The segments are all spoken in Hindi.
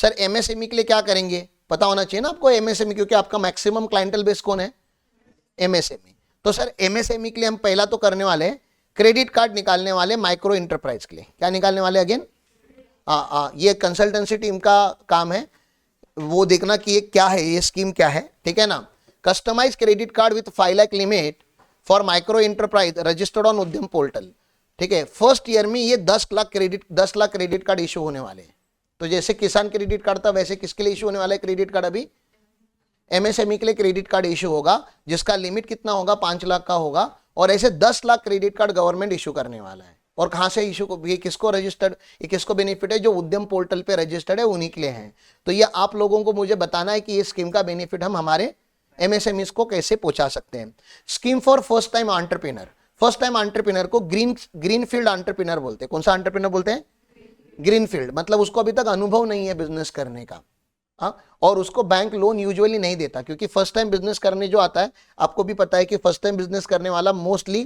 सर एमएसएमई के लिए क्या करेंगे, पता होना चाहिए ना आपको एमएसएमई, क्योंकि आपका मैक्सिमम क्लाइंटल बेस कौन है, एमएसएमई। तो सर एमएसएमई के लिए हम पहला तो करने वाले क्रेडिट कार्ड निकालने वाले माइक्रो इंटरप्राइज के लिए। क्या निकालने वाले अगेन, ये कंसल्टेंसी टीम का काम है, वो देखना कि ये क्या है, ये स्कीम क्या है, ठीक है ना। Customise credit card with 5 lakh limit for micro enterprise registered on Udyam portal, ठीक है। फर्स्ट ईयर में ये 10 लाख क्रेडिट कार्ड इशू होने वाले हैं। तो जैसे किसान क्रेडिट कार्ड था वैसे किसके लिए इशू होने वाला है क्रेडिट कार्ड, अभी एमएसएमई के लिए क्रेडिट कार्ड इशू होगा, जिसका लिमिट कितना होगा, 5 लाख का होगा। और ऐसे 10 lakh credit card government issue करने वाला है। और कहां से इशू को, ये किसको रजिस्टर्ड, ये किसको बेनिफिट है, जो उद्यम पोर्टल पे रजिस्टर्ड है उन्हीं के लिए है। तो ये आप लोगों को मुझे बताना है कि ये स्कीम का बेनिफिट हम हमारे एमएसएमईज को कैसे पहुंचा सकते हैं। Scheme for first time entrepreneur, first time entrepreneur को ग्रीनफील्ड एंटरप्रेन्योर बोलते हैं। कौन सा एंटरप्रेन्योर बोलते हैं, ग्रीनफील्ड, मतलब उसको अभी तक अनुभव नहीं है बिजनेस करने का। और उसको बैंक लोन यूजुअली नहीं देता, क्योंकि फर्स्ट टाइम बिजनेस करने जो आता है, आपको भी पता है कि फर्स्ट टाइम बिजनेस करने वाला मोस्टली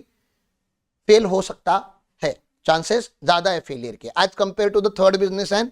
फेल हो सकता है, चांसेस ज्यादा है फेलियर के as compare to the third business and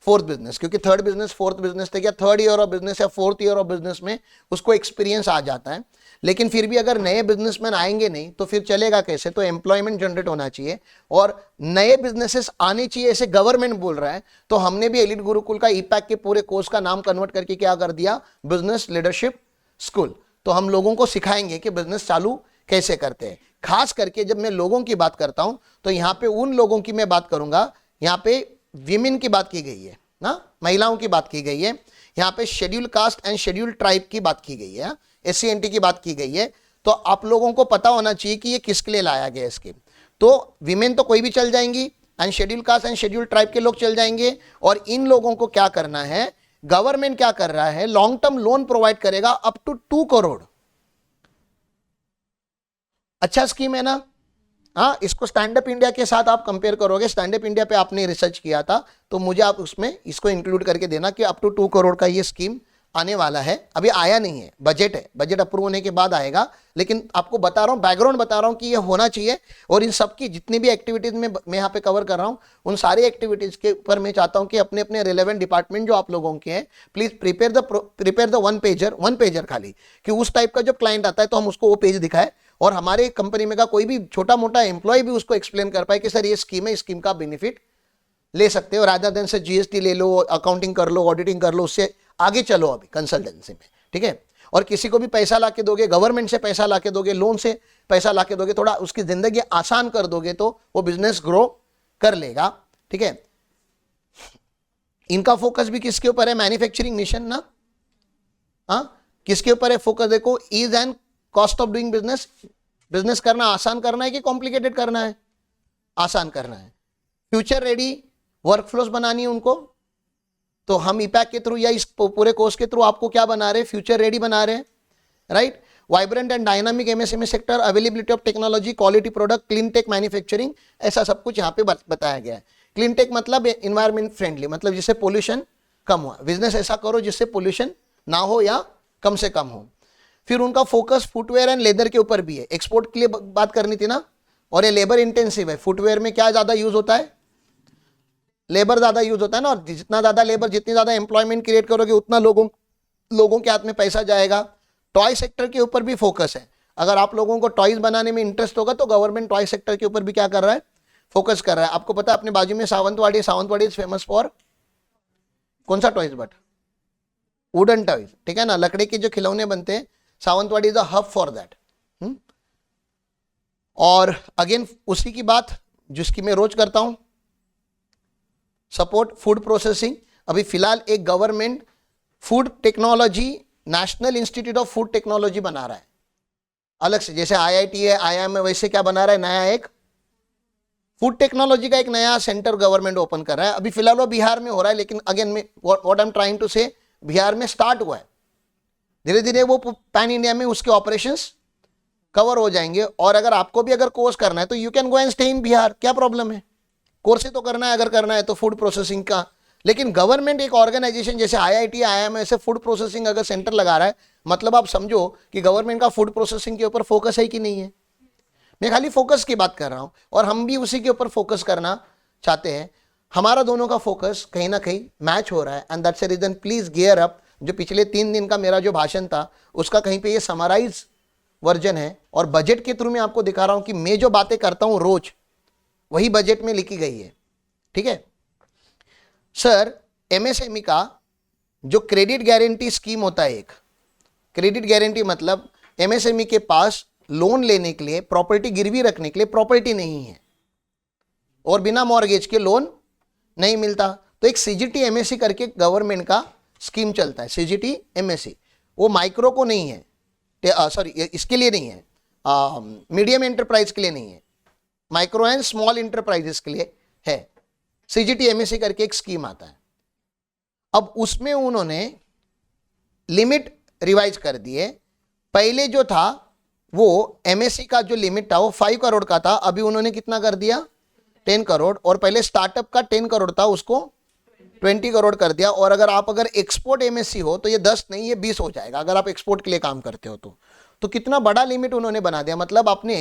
fourth business. क्योंकि थर्ड बिजनेस फोर्थ बिजनेस थे, क्या थर्ड ईयर ऑफ बिजनेस या फोर्थ ईयर ऑफ बिजनेस में उसको एक्सपीरियंस आ जाता है। लेकिन फिर भी अगर नए बिजनेसमैन आएंगे नहीं तो फिर चलेगा कैसे, तो एम्प्लॉयमेंट जनरेट होना चाहिए और नए बिजनेसेस आने चाहिए, ऐसे गवर्नमेंट बोल रहा है। तो हमने भी एलिट गुरुकुल का ईपैक के पूरे कोर्स का नाम कन्वर्ट करके क्या कर दिया, बिजनेस लीडरशिप स्कूल। तो हम लोगों को सिखाएंगे कि बिजनेस चालू कैसे करते हैं। खास करके जब मैं लोगों की बात करता हूं तो यहां पे उन लोगों की मैं बात करूंगा, यहां पे विमेन की बात की गई है ना, महिलाओं की बात की गई है, यहाँ पे schedule caste and schedule tribe की बात की गई है, SC/NT की बात की गई है। तो आप लोगों को पता होना चाहिए कि ये किसके लिए लाया गया स्कीम। तो विमेन तो कोई भी चल जाएंगी and schedule caste and schedule tribe के लोग चल जाएंगे। और इन लोगों को क्या करना है, गवर्नमेंट क्या कर रहा है, लॉन्ग टर्म लोन प्रोवाइड करेगा अप टू 2 करोड़। अच्छा स्कीम है ना। हाँ, इसको स्टैंड अप इंडिया के साथ आप कंपेयर करोगे, स्टैंड अप इंडिया पे आपने रिसर्च किया था, तो मुझे आप उसमें इसको इंक्लूड करके देना कि अप टू 2 करोड़ का ये स्कीम आने वाला है। अभी आया नहीं है, बजट है, बजट अप्रूव होने के बाद आएगा। लेकिन आपको बता रहा हूँ, बैकग्राउंड बता रहा हूँ कि ये होना चाहिए। और इन सबकी जितनी भी एक्टिविटीज में मैं यहाँ पे कवर कर रहा हूँ, उन सारी एक्टिविटीज के ऊपर मैं चाहता हूँ कि अपने अपने रिलेवेंट डिपार्टमेंट जो आप लोगों के हैं, please prepare the one pager खाली, कि उस टाइप का जब क्लाइंट आता है तो हम उसको वो पेज दिखाए और हमारे कंपनी में का कोई भी छोटा मोटा एम्प्लॉय भी उसको एक्सप्लेन कर पाए कि सर ये स्कीम है, इस स्कीम का बेनिफिट ले सकते हो। रादर देन से GST ले लो, अकाउंटिंग कर लो, ऑडिटिंग कर लो, उससे आगे चलो अभी कंसल्टेंसी में, ठीक है। और किसी को भी पैसा लाके दोगे, गवर्नमेंट से पैसा लाके दोगे, लोन से पैसा लाके दोगे, थोड़ा उसकी जिंदगी आसान कर दोगे तो वो बिजनेस ग्रो कर लेगा, ठीक है। इनका फोकस भी किसके ऊपर है, मैन्युफैक्चरिंग मिशन ना। हाँ, किसके ऊपर है फोकस, देखो, ease and cost of doing business. Business करना आसान करना है कि कॉम्प्लिकेटेड करना है, आसान करना है। फ्यूचर रेडी वर्कफ्लोस बनानी है उनको, तो हम ईपैक के थ्रू या इस पूरे कोर्स के थ्रू आपको क्या बना रहे हैं, फ्यूचर रेडी बना रहे हैं, right. Vibrant and dynamic MSME sector, availability of technology, quality product, clean tech manufacturing, ऐसा सब कुछ यहाँ पे बताया गया है। क्लीन टेक मतलब एनवायरमेंट फ्रेंडली, मतलब जिससे पोल्यूशन कम हो। बिजनेस ऐसा करो जिससे पोल्यूशन ना हो या कम से कम हो। फिर उनका फोकस फुटवेयर एंड लेदर के ऊपर भी है। एक्सपोर्ट के लिए बात करनी थी ना, और ये लेबर इंटेंसिव है। फुटवेयर में क्या ज्यादा यूज होता है, लेबर ज्यादा यूज होता है ना। और जितना ज्यादा लेबर, जितनी ज्यादा एम्प्लॉयमेंट क्रिएट करोगे उतना लोगों के हाथ में पैसा जाएगा। टॉय सेक्टर के ऊपर भी फोकस है। अगर आप लोगों को टॉयज बनाने में इंटरेस्ट होगा तो गवर्नमेंट टॉय सेक्टर के ऊपर भी क्या कर रहा है, फोकस कर रहा है। आपको पता है अपने बाजू में सावंतवाड़ी इज फेमस फॉर कौन सा टॉयज, बट वुडन टॉयज, ठीक है ना, लकड़ी के जो खिलौने बनते हैं, Sawantwadi is a hub for that. और अगेन उसी की बात जिसकी मैं रोज करता हूं, सपोर्ट फूड प्रोसेसिंग। अभी फिलहाल एक government food technology, national institute of food technology बना रहा है अलग से, जैसे IIT है, IIM है, वैसे क्या बना रहा है, नया एक फूड टेक्नोलॉजी का एक नया सेंटर गवर्नमेंट ओपन कर रहा है। अभी फिलहाल वो बिहार में हो रहा है, लेकिन अगेन में what I am trying to say, Bihar में स्टार्ट हुआ है, धीरे धीरे वो पैन इंडिया में उसके ऑपरेशंस कवर हो जाएंगे। और अगर आपको भी अगर कोर्स करना है तो you can go and stay in Bihar, क्या प्रॉब्लम है, कोर्स ही तो करना है अगर करना है तो फूड प्रोसेसिंग का। लेकिन गवर्नमेंट एक ऑर्गेनाइजेशन जैसे IIT, IIM ऐसे फूड प्रोसेसिंग अगर सेंटर लगा रहा है, मतलब आप समझो कि गवर्नमेंट का फूड प्रोसेसिंग के ऊपर फोकस है कि नहीं है। मैं खाली फोकस की बात कर रहा हूं और हम भी उसी के ऊपर फोकस करना चाहते हैं। हमारा दोनों का फोकस कहीं ना कहीं मैच हो रहा है and that's the reason please gear up. जो पिछले 3 दिन का मेरा जो भाषण था उसका कहीं पे ये समराइज वर्जन है और बजट के थ्रू मैं आपको दिखा रहा हूं कि मैं जो बातें करता हूं रोज वही बजट में लिखी गई है। ठीक है सर, एमएसएमई का जो क्रेडिट गारंटी स्कीम होता है, एक क्रेडिट गारंटी मतलब एमएसएमई के पास लोन लेने के लिए, प्रॉपर्टी गिरवी रखने के लिए प्रॉपर्टी नहीं है और बिना मॉर्गेज के लोन नहीं मिलता। तो एक सीजीटी एमएससी करके गवर्नमेंट का स्कीम चलता है, सीजीटी एमएससी। वो माइक्रो को नहीं है, सॉरी इसके लिए नहीं है, मीडियम एंटरप्राइज के लिए नहीं है, माइक्रो एंड स्मॉल एंटरप्राइजेस के लिए है। सीजीटी एमएससी करके एक स्कीम आता है। अब उसमें उन्होंने लिमिट रिवाइज कर दिए। पहले जो था वो एमएससी का जो लिमिट था वो 5 करोड़ का था, अभी उन्होंने कितना कर दिया 10 करोड़। और पहले स्टार्टअप का 10 करोड़ था उसको 20 करोड़ कर दिया। और अगर एक्सपोर्ट एमएससी हो तो ये 10 नहीं, ये 20 हो जाएगा अगर आप एक्सपोर्ट के लिए काम करते हो तो कितना बड़ा लिमिट उन्होंने बना दिया। मतलब आपने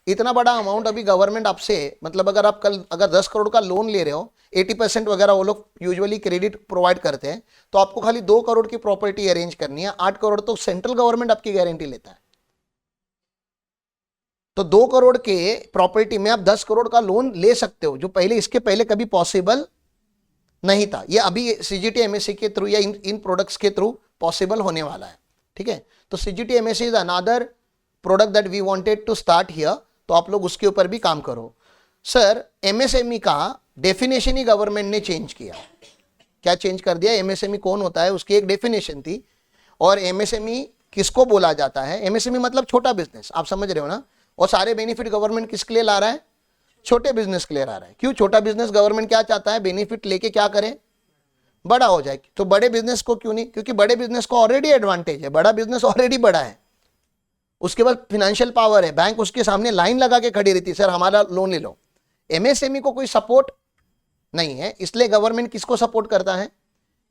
इतना बड़ा अमाउंट अभी गवर्नमेंट आपसे, मतलब अगर आप कल 10 करोड़ का लोन ले रहे हो, 80% वगैरह वो लोग यूजुअली क्रेडिट प्रोवाइड करते हैं, तो आपको खाली 2 करोड़ की प्रॉपर्टी अरेंज करनी है, 8 करोड़ तो सेंट्रल गवर्नमेंट आपकी गारंटी लेता है। तो 2 करोड़ के प्रॉपर्टी में आप 10 करोड़ का लोन ले सकते हो, जो पहले इसके पहले कभी पॉसिबल नहीं था। ये अभी सीजीटी एमएससी के थ्रू या इन प्रोडक्ट्स के थ्रू पॉसिबल होने वाला है। ठीक है, तो CGT MSC is another product that we wanted to start here, तो आप लोग उसके ऊपर भी काम करो। सर, एमएसएमई का डेफिनेशन ही गवर्नमेंट ने चेंज किया। क्या चेंज कर दिया? एमएसएमई कौन होता है उसकी एक डेफिनेशन थी, और एमएसएमई किसको बोला जाता है। एमएसएमई मतलब छोटा बिजनेस, आप समझ रहे हो ना। और सारे बेनिफिट गवर्नमेंट किसके लिए ला रहा है? छोटे बिजनेस के लिए ला रहा है। क्यों? छोटा बिजनेस गवर्नमेंट क्या चाहता है? बेनिफिट लेके क्या करे? बड़ा हो जाए। तो बड़े बिजनेस को क्यों नहीं? क्योंकि बड़े बिजनेस को ऑलरेडी एडवांटेज है, बड़ा बिजनेस ऑलरेडी बड़ा है, उसके बाद फाइनेंशियल पावर है, बैंक उसके सामने लाइन लगा के खड़ी रहती है, सर हमारा लोन ले लो। एमएसएमई को कोई सपोर्ट नहीं है, इसलिए गवर्नमेंट किसको सपोर्ट करता है?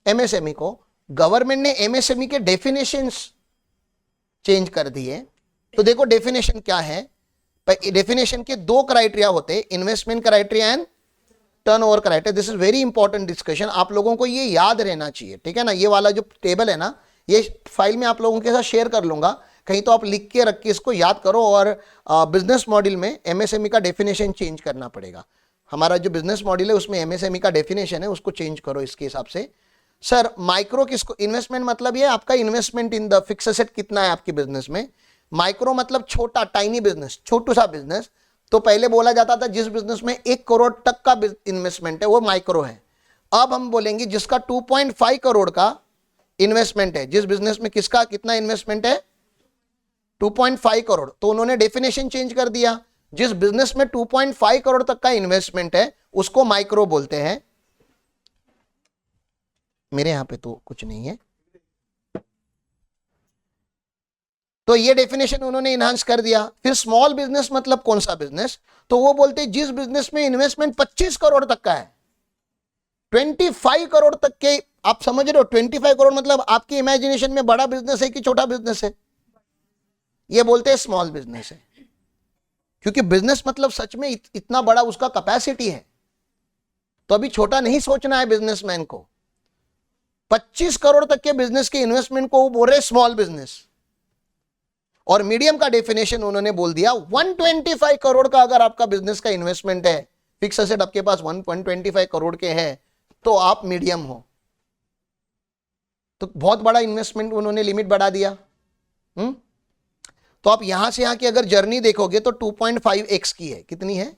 एमएसएमई को। गवर्नमेंट ने एमएसएमई के डेफिनेशंस चेंज कर दिए। तो देखो डेफिनेशन क्या है। डेफिनेशन के 2 क्राइटेरिया होते हैं, investment criteria and turnover criteria. This is very important discussion, आप लोगों को ये याद रहना चाहिए। ठीक है ना, ये वाला जो टेबल है ना, ये फाइल में आप लोगों के साथ शेयर कर लूंगा, कहीं तो आप लिख के रख के इसको याद करो। और बिजनेस मॉडल में एमएसएमई का डेफिनेशन चेंज करना पड़ेगा। हमारा जो बिजनेस मॉडल है उसमें एमएसएमई का डेफिनेशन है, उसको चेंज करो इसके हिसाब से। सर, माइक्रो किसको? इन्वेस्टमेंट मतलब ये आपका investment in the fix asset कितना है आपकी बिजनेस में। माइक्रो मतलब छोटा, टाइनी बिजनेस, छोटू सा बिजनेस। तो पहले बोला जाता था जिस बिजनेस में 1 करोड़ तक का इन्वेस्टमेंट है वो माइक्रो है। अब हम बोलेंगे जिसका 2.5 करोड़ का इन्वेस्टमेंट है, जिस बिजनेस में किसका कितना इन्वेस्टमेंट है? 2.5 करोड़। तो उन्होंने डेफिनेशन चेंज कर दिया, जिस बिजनेस में 2.5 करोड़ तक का इन्वेस्टमेंट है उसको माइक्रो बोलते हैं। मेरे यहां पे तो कुछ नहीं है, तो ये डेफिनेशन उन्होंने इनहांस कर दिया। फिर स्मॉल बिजनेस मतलब कौन सा बिजनेस? तो वो बोलते हैं जिस बिजनेस में इन्वेस्टमेंट 25 करोड़ तक का है, 25 करोड़ तक के। आप समझ रहे हो 25 करोड़ मतलब आपकी इमेजिनेशन में बड़ा बिजनेस है कि छोटा बिजनेस है? ये बोलते हैं स्मॉल बिजनेस है, क्योंकि बिजनेस मतलब सच में इतना बड़ा उसका कैपेसिटी है। तो अभी छोटा नहीं सोचना है बिजनेसमैन को। 25 करोड़ तक के बिजनेस के इन्वेस्टमेंट को वो बोल रहे स्मॉल बिजनेस। और मीडियम का डेफिनेशन उन्होंने बोल दिया 125 करोड़ का अगर आपका बिजनेस का इन्वेस्टमेंट है, फिक्स एसेट आपके पास 125 करोड़ के हैं, तो आप मीडियम हो। तो बहुत बड़ा इन्वेस्टमेंट उन्होंने लिमिट बढ़ा दिया। तो आप यहां से यहां की अगर जर्नी देखोगे तो 2.5x की है। कितनी है?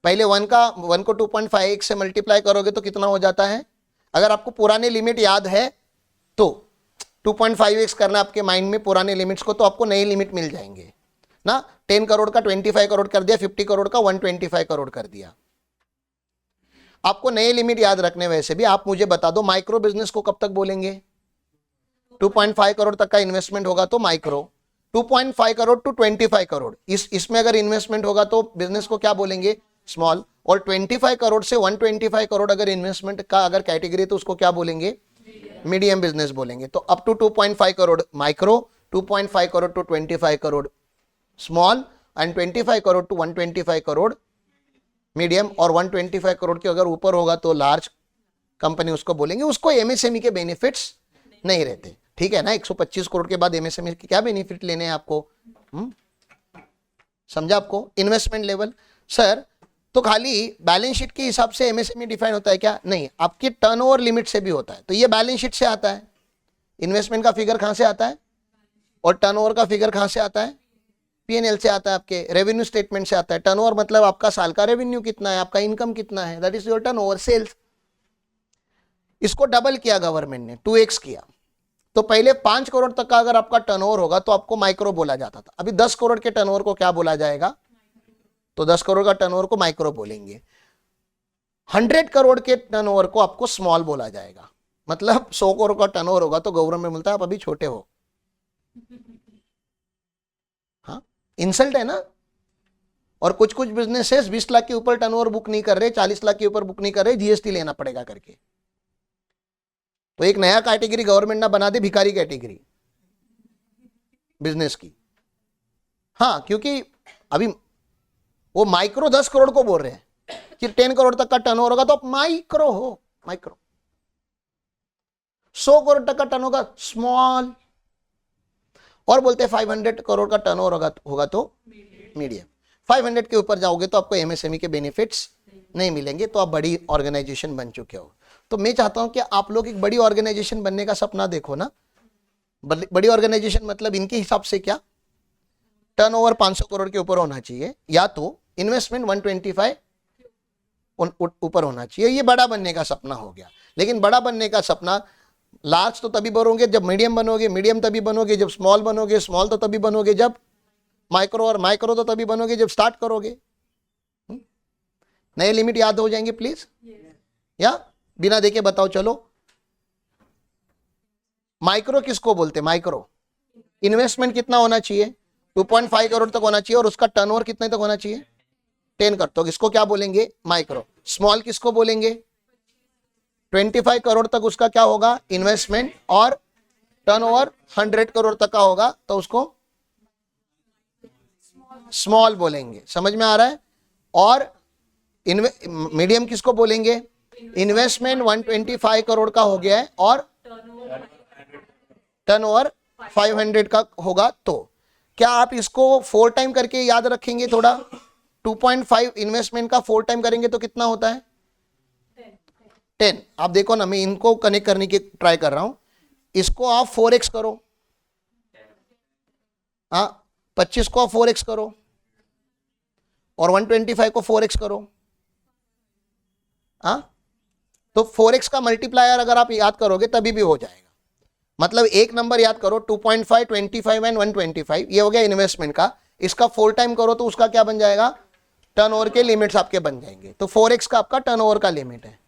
पहले 1 को 2.5x से मल्टीप्लाई करोगे तो कितना हो जाता है? अगर आपको पुराने लिमिट याद है तो 2.5x करना आपके माइंड में पुराने लिमिट्स को, तो आपको नए लिमिट मिल जाएंगे ना। 10 करोड़ का 25 करोड़ कर दिया, 50 करोड़ का 125 करोड़ कर दिया। आपको नए लिमिट याद रखने वैसे भी। आप मुझे बता दो माइक्रो बिजनेस को कब तक बोलेंगे? 2.5 करोड़ तक का इन्वेस्टमेंट होगा तो माइक्रो। 2.5 करोड़ टू 25 करोड़ इसमें अगर इन्वेस्टमेंट होगा तो बिजनेस को क्या बोलेंगे? स्मॉल। और 25 करोड़ से 125 करोड़ अगर इन्वेस्टमेंट का अगर कैटेगरी तो उसको क्या बोलेंगे? मीडियम बिजनेस बोलेंगे। तो up to 2.5 crore micro, 2.5 crore to 25 crore small, and 25 crore to 125 crore medium, और 125 करोड़ के अगर ऊपर होगा तो लार्ज कंपनी उसको बोलेंगे, उसको एमएसएमई के बेनिफिट्स नहीं रहते, ठीक है ना। 125 करोड़ के बाद एमएसएमई के क्या बेनिफिट लेने हैं आपको, समझा आपको। इन्वेस्टमेंट लेवल सर, तो खाली बैलेंस शीट के हिसाब से एमएसएमई डिफाइन होता है क्या, नहीं, आपकी टर्नओवर लिमिट से भी होता है। तो ये बैलेंस शीट से आता है, इन्वेस्टमेंट का फिगर कहां से आता है, और टर्नओवर का फिगर कहां से आता है, पीएनएल से आता है, आपके रेवेन्यू स्टेटमेंट से आता है। टर्नओवर मतलब आपका साल का रेवेन्यू कितना है, आपका इनकम कितना है, that is your turnover, sales. इसको डबल किया गवर्नमेंट ने, 2x किया। तो पहले 5 करोड़ तक का अगर आपका टर्नओवर होगा तो आपको माइक्रो बोला जाता था, अभी 10 करोड़ के टर्नओवर को क्या बोला जाएगा, तो 10 करोड़ का टर्नओवर को माइक्रो बोलेंगे। 100 करोड़ के टर्नओवर को आपको स्मॉल बोला जाएगा। मतलब 100 करोड़ का टर्नओवर होगा तो गवर्नमेंट मिलता है आप अभी छोटे हो, हाँ, इंसल्ट है ना। और कुछ कुछ बिजनेसेस 20 लाख के ऊपर टर्नओवर बुक नहीं कर रहे, 40 लाख के ऊपर बुक नहीं कर रहे, जीएसटी लेना पड़ेगा करके। तो एक नया कैटेगरी गवर्नमेंट ना बना दे, भिखारी कैटेगरी बिजनेस की, हाँ, क्योंकि अभी वो माइक्रो 10 करोड़ को बोल रहे हैं कि 10 करोड़ तक का टर्नओवर होगा तो आप माइक्रो हो, माइक्रो। 100 करोड़ तक का टर्नओवर होगा स्मॉल, और बोलते हैं 500 करोड़ का टर्नओवर होगा तो मीडियम। 500 के ऊपर जाओगे तो आपको एमएसएमई के बेनिफिट्स नहीं मिलेंगे, तो आप बड़ी ऑर्गेनाइजेशन बन चुके हो। तो मैं चाहता हूं कि आप लोग एक बड़ी ऑर्गेनाइजेशन बनने का सपना देखो ना। बड़ी ऑर्गेनाइजेशन मतलब इनके हिसाब से क्या, टर्नओवर 500 करोड़ के ऊपर होना चाहिए, या तो इन्वेस्टमेंट 125 ऊपर होना चाहिए। ये बड़ा बनने का सपना हो गया। लेकिन बड़ा बनने का सपना, लार्ज तो तभी बनोगे जब मीडियम बनोगे, मीडियम तभी बनोगे जब स्मॉल बनोगे, स्मॉल तो तभी बनोगे जब माइक्रो, और माइक्रो तो तभी बनोगे जब स्टार्ट करोगे। नए लिमिट याद हो जाएंगे प्लीज, या बिना देखे बताओ चलो। माइक्रो किसको बोलते हैं, माइक्रो इन्वेस्टमेंट कितना होना चाहिए, 2.5 करोड़ तक होना चाहिए, और उसका टर्नओवर कितने तक होना चाहिए, 10 करोड़। तो इसको क्या बोलेंगे, माइक्रो। स्मॉल किसको बोलेंगे, 25 करोड़ तक उसका क्या होगा, इन्वेस्टमेंट, और टर्नओवर 100 करोड़ तक का होगा तो उसको स्मॉल बोलेंगे। समझ में आ रहा है। और मीडियम किसको बोलेंगे, इन्वेस्टमेंट 125 करोड़ का हो गया है और टर्नओवर 500 का होगा। तो क्या आप इसको 4 टाइम करके याद रखेंगे थोड़ा, 2.5 इन्वेस्टमेंट का 4 टाइम करेंगे तो कितना होता है, 10। आप देखो ना, मैं इनको कनेक्ट करने की ट्राई कर रहा हूं। इसको आप 4x करो, हाँ, 25 को आप 4x करो, और 125 को 4x करो, हाँ। तो 4x का मल्टीप्लायर अगर आप याद करोगे तभी भी हो जाएगा। मतलब एक नंबर याद करो, 2.5, 25 एंड 125, ये हो गया इन्वेस्टमेंट का। इसका 4 टाइम करो तो उसका क्या बन जाएगा, टर्नओवर के लिमिट्स आपके बन जाएंगे। तो 4x का आपका टर्नओवर का लिमिट है।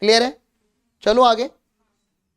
क्लियर है, चलो आगे।